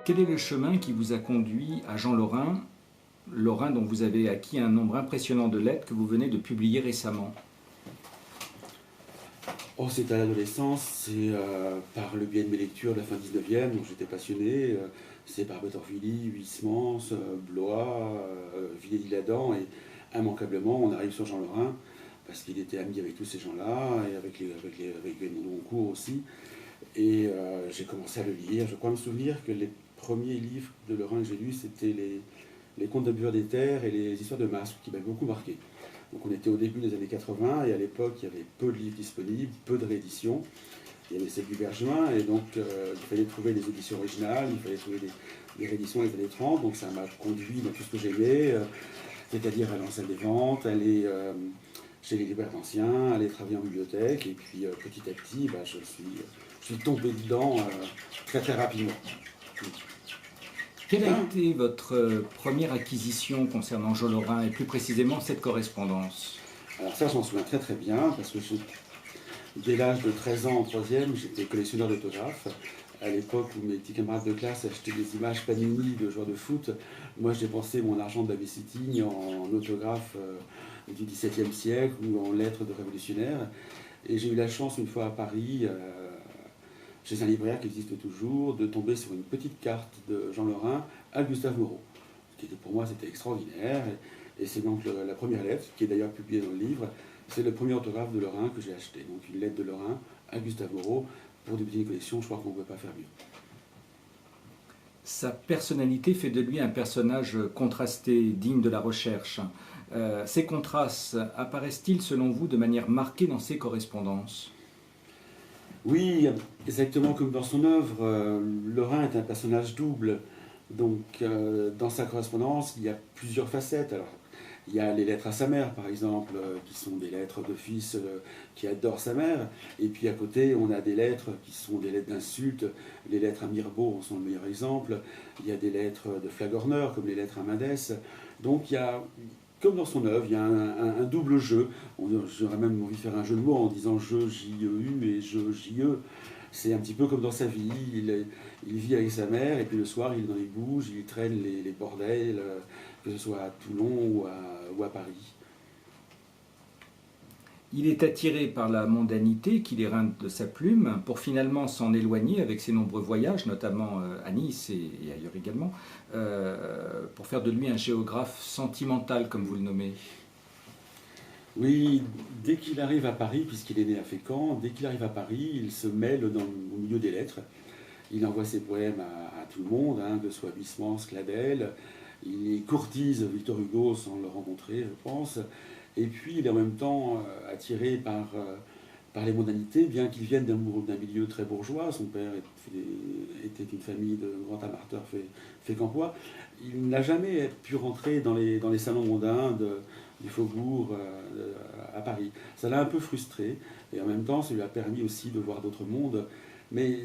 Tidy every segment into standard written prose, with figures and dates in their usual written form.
Quel est le chemin qui vous a conduit à Jean Lorrain, Lorrain dont vous avez acquis un nombre impressionnant de lettres que vous venez de publier récemment? Oh, c'est à l'adolescence, c'est par le biais de mes lectures de la fin 19e, dont j'étais passionné. C'est par Betorvilly, Huysmans, Blois, Villiers-l'Isle-Adam, et immanquablement, on arrive sur Jean Lorrain, parce qu'il était ami avec tous ces gens-là, et avec mon cours aussi. Et j'ai commencé à le lire. Je crois me souvenir que les premiers livres de Lorrain que j'ai lus, c'était les Contes de Buveur des Terres et les Histoires de Masques, qui m'avaient beaucoup marqué. Donc on était au début des années 80 et à l'époque il y avait peu de livres disponibles, peu de rééditions. Il y avait celle du Bergevin et donc il fallait trouver des éditions originales, il fallait trouver des rééditions des années 30. Donc ça m'a conduit dans tout ce que j'aimais, c'est-à-dire aller en salle des ventes, aller chez les libraires anciens, aller travailler en bibliothèque. Et puis petit à petit, je suis tombé dedans très très rapidement. Quelle a été votre première acquisition concernant Jean Lorrain et plus précisément cette correspondance? Alors ça, j'en souviens très très bien, parce que dès l'âge de 13 ans en troisième, j'étais collectionneur d'autographes. À l'époque où mes petits camarades de classe achetaient des images Panini de joueurs de foot, moi je dépensais mon argent de babysitting en autographes du XVIIe siècle ou en lettres de révolutionnaires. Et j'ai eu la chance une fois à Paris, chez un libraire qui existe toujours, de tomber sur une petite carte de Jean Lorrain à Gustave Moreau. Ce qui était pour moi, c'était extraordinaire. Et c'est donc la première lettre, qui est d'ailleurs publiée dans le livre, c'est le premier autographe de Lorrain que j'ai acheté. Donc une lettre de Lorrain à Gustave Moreau. Pour débuter une collection, je crois qu'on ne pouvait pas faire mieux. Sa personnalité fait de lui un personnage contrasté, digne de la recherche. Ces contrastes apparaissent-ils selon vous de manière marquée dans ses correspondances? Oui, exactement comme dans son œuvre, Lorrain est un personnage double. Donc, dans sa correspondance, il y a plusieurs facettes. Alors, il y a les lettres à sa mère, par exemple, qui sont des lettres de fils qui adore sa mère. Et puis à côté, on a des lettres qui sont des lettres d'insultes. Les lettres à Mirbeau en sont le meilleur exemple. Il y a des lettres de flagorneurs, comme les lettres à Mendès. Donc, il y a, comme dans son œuvre, il y a un double jeu. J'aurais même envie de faire un jeu de mots en disant je, J-E-U et je, J-E. C'est un petit peu comme dans sa vie. Il vit avec sa mère et puis le soir, il est dans les bouges, il traîne les bordels, que ce soit à Toulon ou à Paris. Il est attiré par la mondanité qui l'éreinte de sa plume pour finalement s'en éloigner avec ses nombreux voyages, notamment à Nice et ailleurs également, pour faire de lui un géographe sentimental, comme vous le nommez. Oui, dès qu'il arrive à Paris, puisqu'il est né à Fécamp, dès qu'il arrive à Paris, il se mêle au milieu des lettres. Il envoie ses poèmes à tout le monde, hein, que ce soit Huysmans, Claudel. Il courtise Victor Hugo sans le rencontrer, je pense. Et puis, il est en même temps attiré par les mondanités, bien qu'il vienne d'un milieu très bourgeois. Son père était une famille de grands amateurs fécampois. Il n'a jamais pu rentrer dans les salons mondains du faubourg à Paris. Ça l'a un peu frustré, et en même temps, ça lui a permis aussi de voir d'autres mondes. Mais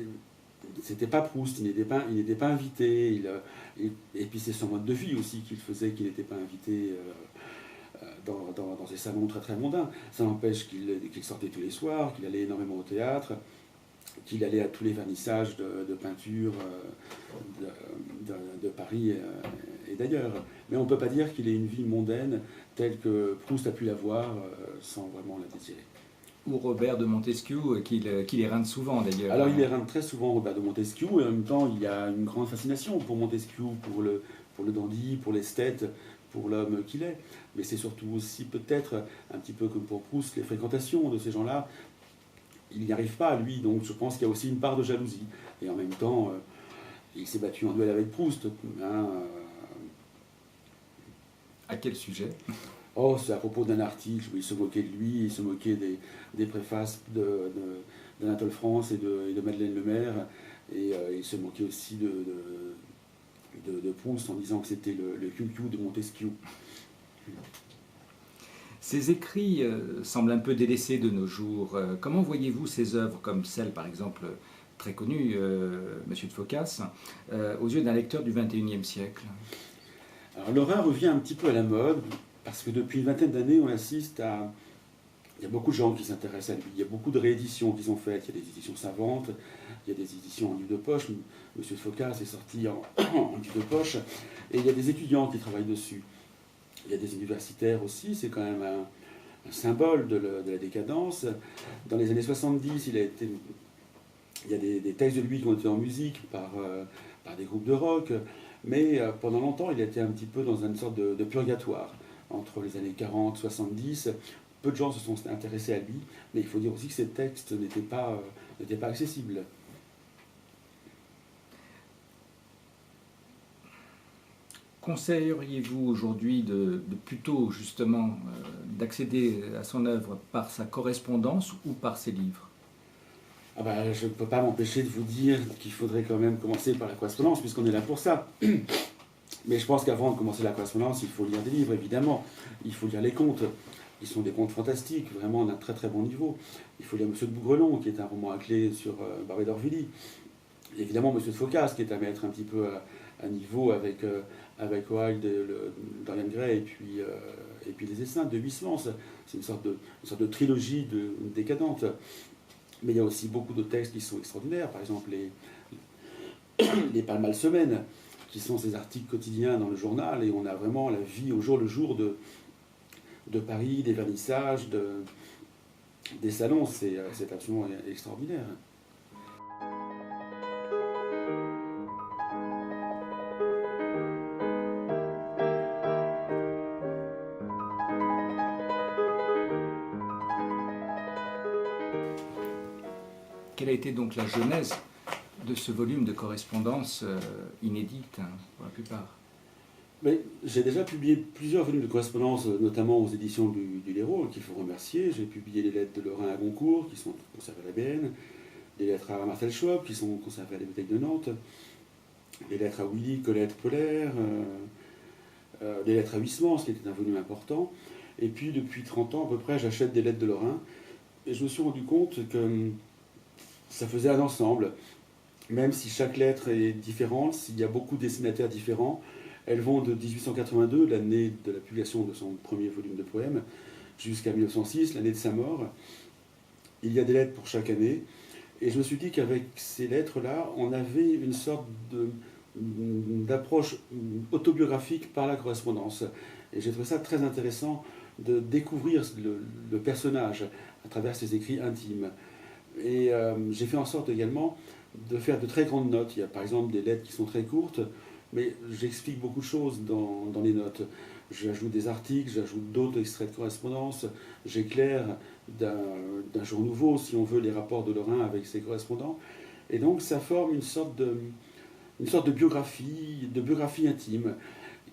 c'était pas Proust, il n'était pas invité. Et puis c'est son mode de vie aussi qu'il faisait qu'il n'était pas invité dans ces salons très très mondains. Ça n'empêche qu'il sortait tous les soirs, qu'il allait énormément au théâtre, qu'il allait à tous les vernissages de peinture de Paris et d'ailleurs. Mais on ne peut pas dire qu'il ait une vie mondaine telle que Proust a pu l'avoir sans vraiment la désirer. Ou Robert de Montesquieu, qui éreinte souvent d'ailleurs. Alors il éreinte très souvent Robert de Montesquieu, et en même temps il y a une grande fascination pour Montesquieu, pour le dandy, pour l'esthète, pour l'homme qu'il est. Mais c'est surtout aussi peut-être, un petit peu comme pour Proust, les fréquentations de ces gens-là. Il n'y arrive pas, lui, donc je pense qu'il y a aussi une part de jalousie. Et en même temps, il s'est battu en duel avec Proust. Hein, À quel sujet? Oh, c'est à propos d'un article où il se moquait de lui, il se moquait des préfaces d'Anatole France et de Madeleine Lemaire, et il se moquait aussi de Proust en disant que c'était le QQ de Montesquieu. Ces écrits semblent un peu délaissés de nos jours. Comment voyez-vous ces œuvres, comme celle par exemple très connue, Monsieur de Phocas, aux yeux d'un lecteur du XXIe siècle? Alors Lorrain revient un petit peu à la mode, parce que depuis une vingtaine d'années, on assiste à Il y a beaucoup de gens qui s'intéressent à lui. Il y a beaucoup de rééditions qui sont faites. Il y a des éditions savantes, il y a des éditions en livre de poche. Monsieur de Phocas est sorti en livre de poche. Et il y a des étudiants qui travaillent dessus. Il y a des universitaires aussi. C'est quand même un symbole de la décadence. Dans les années 70, il y a des textes de lui qui ont été en musique par des groupes de rock. Mais pendant longtemps, il a été un petit peu dans une sorte de purgatoire. Entre les années 40, 70, peu de gens se sont intéressés à lui, mais il faut dire aussi que ces textes n'étaient pas accessibles. Conseilleriez-vous aujourd'hui de plutôt justement d'accéder à son œuvre par sa correspondance ou par ses livres? Ah bah, je ne peux pas m'empêcher de vous dire qu'il faudrait quand même commencer par la correspondance, puisqu'on est là pour ça. Mais je pense qu'avant de commencer la correspondance, il faut lire des livres, évidemment. Il faut lire les contes. Ils sont des contes fantastiques, vraiment d'un très très bon niveau. Il faut lire Monsieur de Bougrelon, qui est un roman à clé sur Barbé d'Aurevilly. Évidemment, Monsieur de Phocas, qui est à mettre un petit peu à niveau avec Wilde, Dorian Gray et puis Les Essaims de Huysmans. C'est une sorte de trilogie décadente. Mais il y a aussi beaucoup de textes qui sont extraordinaires. Par exemple, les Pall-Mall Semaines, qui sont ces articles quotidiens dans le journal, et on a vraiment la vie au jour le jour de Paris, des vernissages, des salons. C'est absolument extraordinaire. Quelle a été donc la genèse de ce volume de correspondance inédite, hein, pour la plupart? Mais j'ai déjà publié plusieurs volumes de correspondance, notamment aux éditions du Léraud, qu'il faut remercier. J'ai publié les lettres de Lorrain à Goncourt, qui sont conservées à la BN, des lettres à Marcel Schwab, qui sont conservées à la Bibliothèque de Nantes, des lettres à Willy Colette Polaire, des lettres à Huysmans, qui était un volume important. Et puis, depuis 30 ans à peu près, j'achète des lettres de Lorrain. Et je me suis rendu compte que ça faisait un ensemble. Même si chaque lettre est différente, s'il y a beaucoup de destinataires différents, elles vont de 1882, l'année de la publication de son premier volume de poèmes, jusqu'à 1906, l'année de sa mort. Il y a des lettres pour chaque année. Et je me suis dit qu'avec ces lettres-là, on avait une sorte d'approche autobiographique par la correspondance. Et j'ai trouvé ça très intéressant de découvrir le personnage à travers ses écrits intimes. Et j'ai fait en sorte également de faire de très grandes notes. Il y a par exemple des lettres qui sont très courtes, mais j'explique beaucoup de choses dans les notes. J'ajoute des articles, j'ajoute d'autres extraits de correspondance, j'éclaire d'un jour nouveau, si on veut, les rapports de Lorrain avec ses correspondants. Et donc ça forme une sorte de biographie intime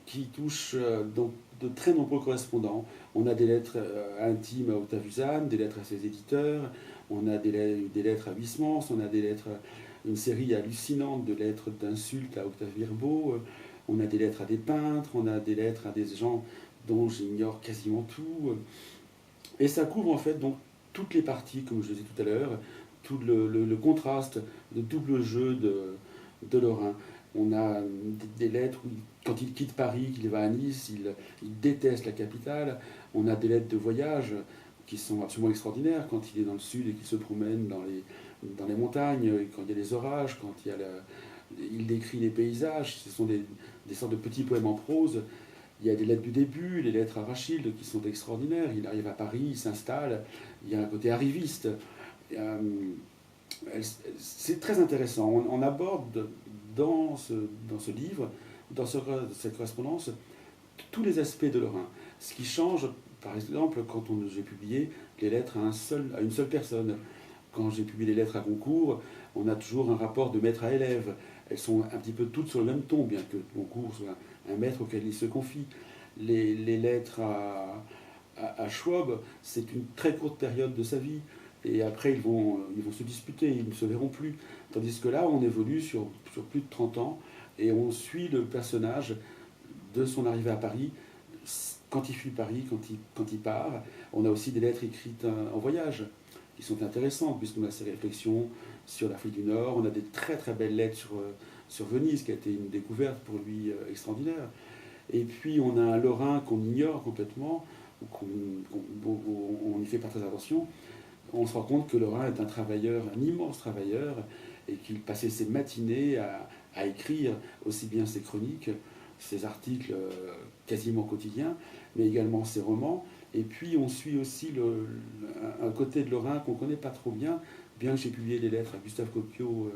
qui touche donc de très nombreux correspondants. On a des lettres intimes à Octave Uzanne, des lettres à ses éditeurs, on a des lettres à Huysmans, on a une série hallucinante de lettres d'insultes à Octave Mirbeau, on a des lettres à des peintres, on a des lettres à des gens dont j'ignore quasiment tout. Et ça couvre en fait donc toutes les parties, comme je le disais tout à l'heure, tout le contraste, le double jeu de Lorrain. On a des lettres où, quand il quitte Paris, qu'il va à Nice, il déteste la capitale. On a des lettres de voyage qui sont absolument extraordinaires, quand il est dans le sud et qu'il se promène dans les montagnes, quand il y a des orages, quand il décrit les paysages. Ce sont des sortes de petits poèmes en prose. Il y a des lettres du début, les lettres à Rachilde qui sont extraordinaires. Il arrive à Paris, il s'installe, il y a un côté arriviste. C'est très intéressant. On aborde dans ce livre, dans cette correspondance, tous les aspects de Lorrain. Ce qui change, par exemple, quand j'ai publié les lettres à une seule personne. Quand j'ai publié les lettres à Goncourt, on a toujours un rapport de maître à élève. Elles sont un petit peu toutes sur le même ton, bien que Goncourt soit un maître auquel il se confie. Les lettres à Schwab, c'est une très courte période de sa vie. Et après, ils vont se disputer, ils ne se verront plus. Tandis que là, on évolue sur plus de 30 ans et on suit le personnage de son arrivée à Paris, quand il fuit Paris, quand il part. On a aussi des lettres écrites en voyage qui sont intéressantes, puisqu'on a ses réflexions sur l'Afrique du Nord. On a des très très belles lettres sur Venise, qui a été une découverte pour lui extraordinaire. Et puis on a un Lorrain qu'on ignore complètement, on n'y fait pas très attention, on se rend compte que Lorrain est un travailleur, un immense travailleur, et qu'il passait ses matinées à écrire aussi bien ses chroniques, ses articles quasiment quotidiens, mais également ses romans. Et puis on suit aussi un côté de Lorrain qu'on ne connaît pas trop bien, bien que j'ai publié des lettres à Gustave Copiot,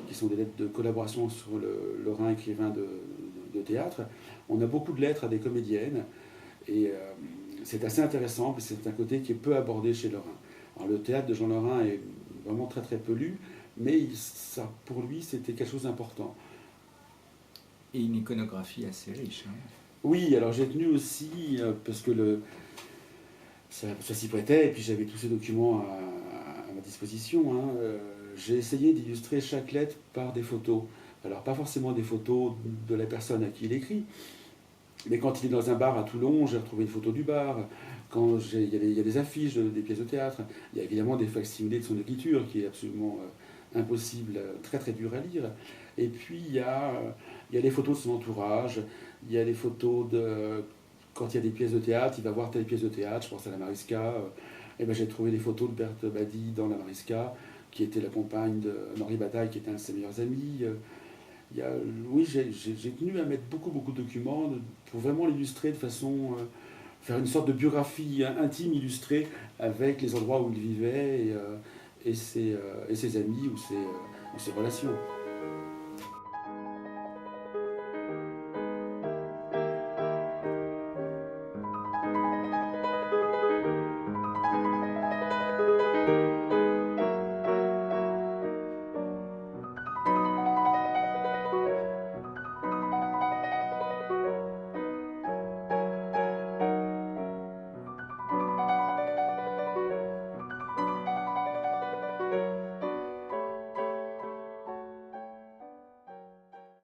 qui sont des lettres de collaboration sur le Lorrain écrivain de théâtre. On a beaucoup de lettres à des comédiennes, et c'est assez intéressant, parce que c'est un côté qui est peu abordé chez Lorrain. Alors, le théâtre de Jean Lorrain est vraiment très très peu lu, mais ça, pour lui, c'était quelque chose d'important. Et une iconographie assez riche. Hein. Oui, alors j'ai tenu aussi, parce que ça s'y prêtait, et puis j'avais tous ces documents à ma disposition, hein, j'ai essayé d'illustrer chaque lettre par des photos. Alors pas forcément des photos de la personne à qui il écrit, mais quand il est dans un bar à Toulon, j'ai retrouvé une photo du bar. Quand il y a des affiches des pièces de théâtre, il y a évidemment des facsimilés de son écriture qui est absolument impossible, très très dur à lire. Et puis il y a les photos de son entourage, il y a les photos de quand il y a des pièces de théâtre, il va voir telle pièce de théâtre, je pense à la Mariska. Et ben j'ai trouvé des photos de Berthe Badi dans la Mariska, qui était la compagne d'Henri Bataille, qui était un de ses meilleurs amis. Oui, j'ai tenu à mettre beaucoup de documents pour vraiment l'illustrer de façon, faire une sorte de biographie intime illustrée avec les endroits où il vivait et ses amis ou ses relations.